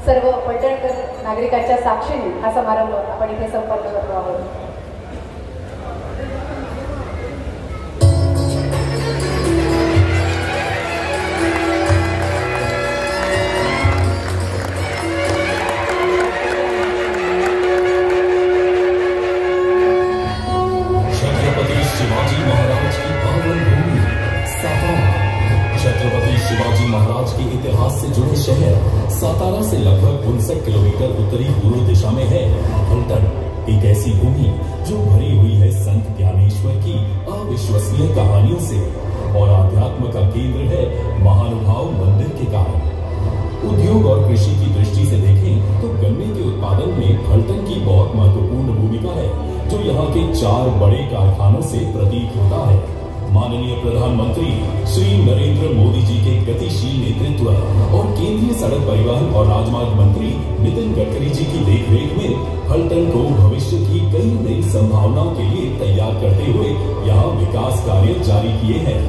सर्व फलटणकर नागरिकांच्या साक्षीने हा समारंभ आपण इथे संपन्न करतो आहोत. शिवाजी महाराज के इतिहास से जुड़े शहर सातारा से लगभग 59 किलोमीटर उत्तरी पूर्व दिशा में है फलटण, एक ऐसी भूमि जो भरी हुई है संत ज्ञानेश्वर की अविश्वसनीय कहानियों से और आध्यात्म का केंद्र है महानुभाव मंदिर के कारण। उद्योग और कृषि की दृष्टि से देखें तो गन्ने के उत्पादन में फलटण की बहुत महत्वपूर्ण भूमिका है, जो यहाँ के 4 बड़े कारखानों से प्रतीत होता है। माननीय प्रधानमंत्री श्री नरेंद्र मोदी जी के गतिशील नेतृत्व और केंद्रीय सड़क परिवहन और राजमार्ग मंत्री नितिन गडकरी जी की देखरेख में फलटण को भविष्य की कई नई संभावनाओं के लिए तैयार करते हुए यहाँ विकास कार्य जारी किए हैं।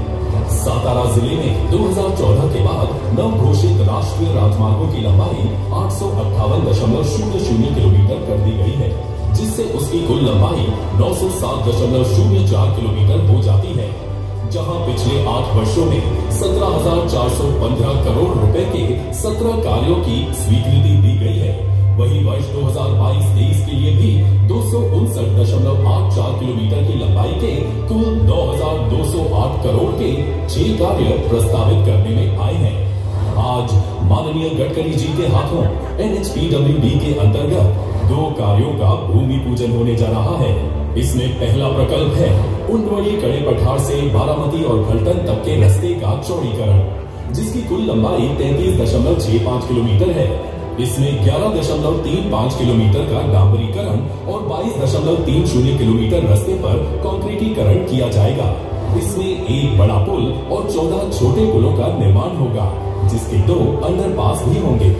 सातारा जिले में 2014 के बाद नव घोषित राष्ट्रीय राजमार्गों की लंबाई 858.00 किलोमीटर कर दी गई है, जिससे उसकी कुल लंबाई 907.04 किलोमीटर हो जाती है। जहां पिछले 8 वर्षों में 17,415 करोड़ रुपए के 17 कार्यों की स्वीकृति दी गई है, वहीं वर्ष 2022-23 के लिए भी 259.84 किलोमीटर की लंबाई के कुल 9,208 करोड़ के 6 कार्य प्रस्तावित करने में आए हैं। आज माननीय गडकरी जी के हाथों NHPWD के अंतर्गत 2 कार्यों का भूमि पूजन होने जा रहा है। इसमें पहला प्रकल्प है उंडवली कड़े पठार से बारामती और फलटण तक के रास्ते का चौड़ीकरण, जिसकी कुल लंबाई 33.65 किलोमीटर है। इसमें 11.35 किलोमीटर का डांबरीकरण और 22.30 किलोमीटर रास्ते पर कंक्रीटीकरण किया जाएगा। इसमें एक बड़ा पुल और 14 छोटे पुलों का निर्माण होगा, जिसके 2 अंडरपास भी होंगे।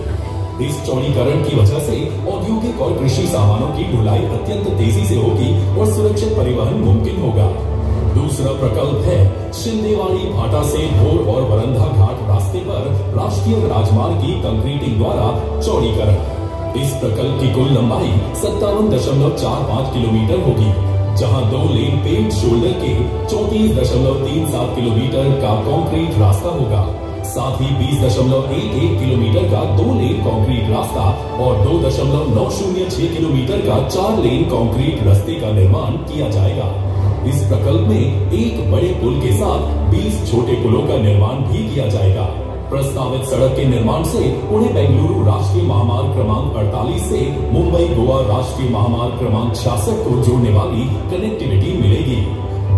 इस चौड़ीकरण की वजह से औद्योगिक और कृषि सामानों की ढुलाई अत्यंत तेजी से होगी और सुरक्षित परिवहन मुमकिन होगा। दूसरा प्रकल्प है शिंदेवाड़ी भाटा से भोर और वरंधा घाट रास्ते पर राष्ट्रीय राजमार्ग की कंक्रीटिंग द्वारा चौड़ीकरण। इस प्रकल्प की कुल लंबाई 57.45 किलोमीटर होगी, जहां 2 लेन पेव्ड शोल्डर के 34.37 किलोमीटर का कंक्रीट रास्ता होगा। साथ ही 20.11 किलोमीटर का 2 लेन कंक्रीट रास्ता और 2.906 किलोमीटर का 4 लेन कंक्रीट रास्ते का निर्माण किया जाएगा। इस प्रकल्प में एक बड़े पुल के साथ 20 छोटे पुलों का निर्माण भी किया जाएगा। प्रस्तावित सड़क के निर्माण से पुणे बेंगलुरु राष्ट्रीय महामार्ग क्रमांक 48 से मुंबई गोवा राष्ट्रीय महामार्ग क्रमांक 66 को जोड़ने वाली कनेक्टिविटी मिलेगी।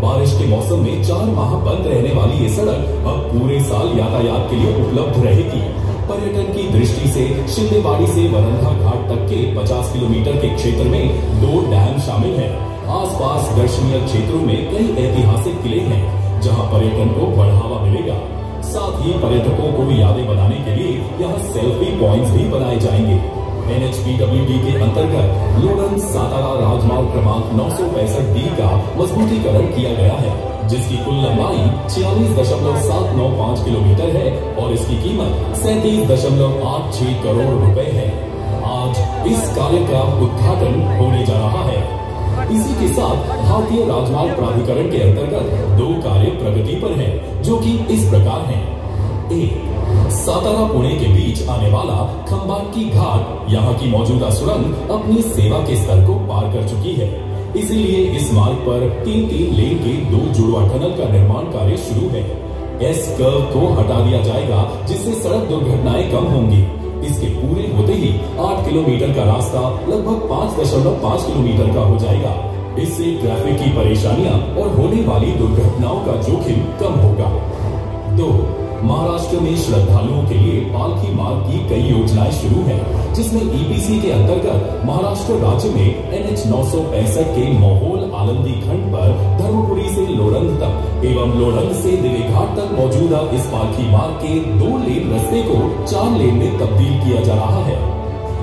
बारिश के मौसम में 4 माह बंद रहने वाली ये सड़क अब पूरे साल यातायात के लिए उपलब्ध रहेगी। पर्यटन की दृष्टि से शिंदेवाड़ी से वरंधा घाट तक के 50 किलोमीटर के क्षेत्र में 2 डैम शामिल हैं। आसपास दर्शनीय क्षेत्रों में कई ऐतिहासिक किले हैं, जहां पर्यटन को बढ़ावा मिलेगा। साथ ही पर्यटकों को यादें बनाने के लिए यहाँ सेल्फी पॉइंट्स भी बनाए जाएंगे। NHPWD के अंतर्गत लोरन सातारा राजमार्ग क्रमांक 965D का मजबूतीकरण किया गया है, जिसकी कुल लंबाई 46.795 किलोमीटर है और इसकी कीमत 37.86 करोड़ रुपए है। आज इस कार्य का उद्घाटन होने जा रहा है। इसी के साथ भारतीय राजमार्ग प्राधिकरण के अंतर्गत 2 कार्य प्रगति पर हैं, जो कि इस प्रकार हैं। 1. सातारा पुणे के बीच आने वाला खंबाटकी घाट यहाँ की मौजूदा सुरंग अपनी सेवा के स्तर को पार कर चुकी है, इसीलिए इस मार्ग पर 3 लेन के 2 जुड़वा टनल का निर्माण कार्य शुरू है। एस कर्व को हटा दिया जाएगा, जिससे सड़क दुर्घटनाएं कम होंगी। इसके पूरे होते ही 8 किलोमीटर का रास्ता लगभग 5.5 किलोमीटर का हो जाएगा। इससे ट्रैफिक की परेशानियां और होने वाली दुर्घटनाओं का जोखिम कम होगा। 2. महाराष्ट्र में श्रद्धालुओं के लिए पालकी मार्ग की कई योजनाएं शुरू हैं, जिसमें EPC के अंतर्गत महाराष्ट्र राज्य में NH 965 के मोहोल आलंदी खंड पर धर्मपुरी से लोरंग तक एवं लोरंग से दिवेघाट तक मौजूदा इस पालकी मार्ग के 2 लेन रास्ते को 4 लेन में तब्दील किया जा रहा है।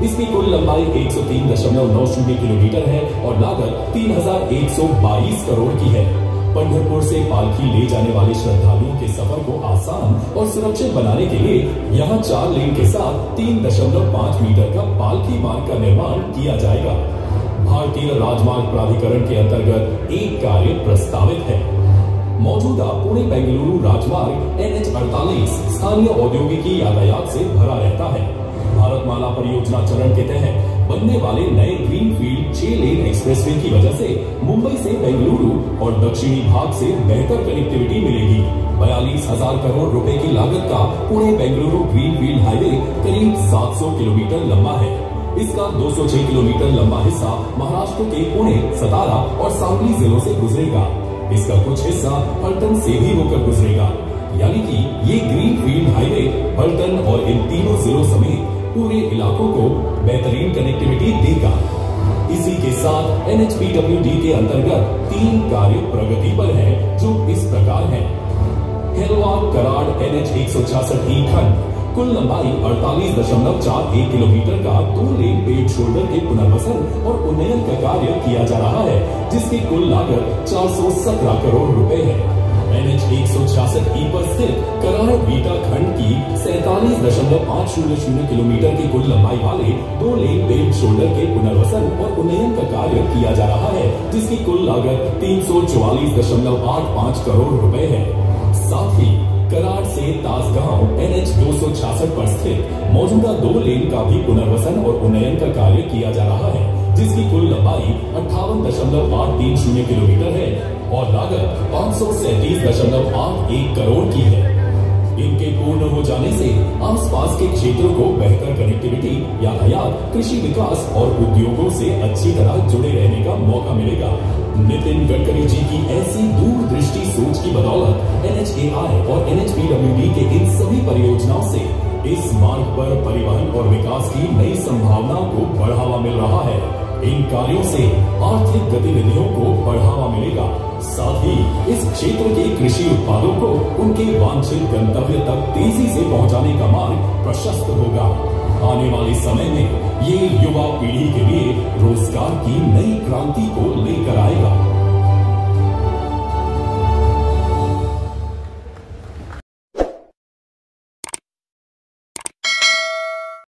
इसकी कुल लंबाई 103.90 किलोमीटर है और लागत 3,122 करोड़ की है। पंढरपुर से पालकी ले जाने वाले श्रद्धालुओं के सफर को आसान और सुरक्षित बनाने के लिए यहाँ 4 लेन के साथ 3.5 मीटर का पालकी मार्ग का निर्माण किया जाएगा। भारतीय राजमार्ग प्राधिकरण के अंतर्गत एक कार्य प्रस्तावित है। मौजूदा पुणे बेंगलुरु राजमार्ग NH48 स्थानीय औद्योगिकी यातायात से भरा रहता है। भारतमाला परियोजना चरण के तहत बनने वाले नए ग्रीनफील्ड 6 लेन एक्सप्रेसवे की वजह से मुंबई से बेंगलुरु और दक्षिणी भाग से बेहतर कनेक्टिविटी मिलेगी। 42,000 करोड़ रुपए की लागत का पुणे बेंगलुरु ग्रीनफील्ड हाईवे करीब 700 किलोमीटर लंबा है। इसका 206 किलोमीटर लंबा हिस्सा महाराष्ट्र के पुणे, सतारा और सांगली जिलों से गुजरेगा। इसका कुछ हिस्सा पलटन से भी होकर गुजरेगा, यानी कि ये ग्रीनफील्ड हाईवे पलटन और इन तीनों जिलों समेत पूरे इलाकों को बेहतरीन कनेक्टिविटी देगा। इसी के साथ NHPWD के अंतर्गत 3 कार्य प्रगति पर है, जो इस प्रकार है। हेलवार कराड़ NH166E खंड कुल लंबाई 48.41 किलोमीटर का 2 लेन पेड शोल्डर के पुनर्वसन और उन्नयन का कार्य किया जा रहा है, जिसकी कुल लागत 417 करोड़ रुपए है। NH166E पर स्थित कराड़ बीटा खंड की 47.500 किलोमीटर की कुल लंबाई वाले 2 लेन पेड शोल्डर के पुनर्वसन और उन्नयन का कार्य किया जा रहा है, जिसकी कुल लागत 344.85 करोड़ रुपए है। साथ ही कराड़ से तासगांव NH266 पर स्थित मौजूदा 2 लेन का भी पुनर्वसन और उन्नयन का कार्य किया जा रहा है, जिसकी कुल लंबाई 58.830 किलोमीटर है और लागत 537.81 करोड़ की है। इनके पूर्ण हो जाने से आसपास के क्षेत्रों को बेहतर कनेक्टिविटी, यातायात, कृषि विकास और उद्योगों से अच्छी तरह जुड़े रहने का मौका मिलेगा। नितिन गडकरी जी की ऐसी दूरदृष्टि सोच की बदौलत NHAI और NHPWD के इन सभी परियोजनाओं से इस मार्ग पर परिवहन और विकास की नई संभावनाओं को बढ़ावा मिल रहा है। इन कार्यों से आर्थिक गतिविधियों को बढ़ावा मिलेगा, साथ ही इस क्षेत्र के कृषि उत्पादों को उनके वांछित गंतव्य तक तेजी से पहुंचाने का मार्ग प्रशस्त होगा। आने वाले समय में ये युवा पीढ़ी के लिए रोजगार की नई क्रांति को लेकर आएगा।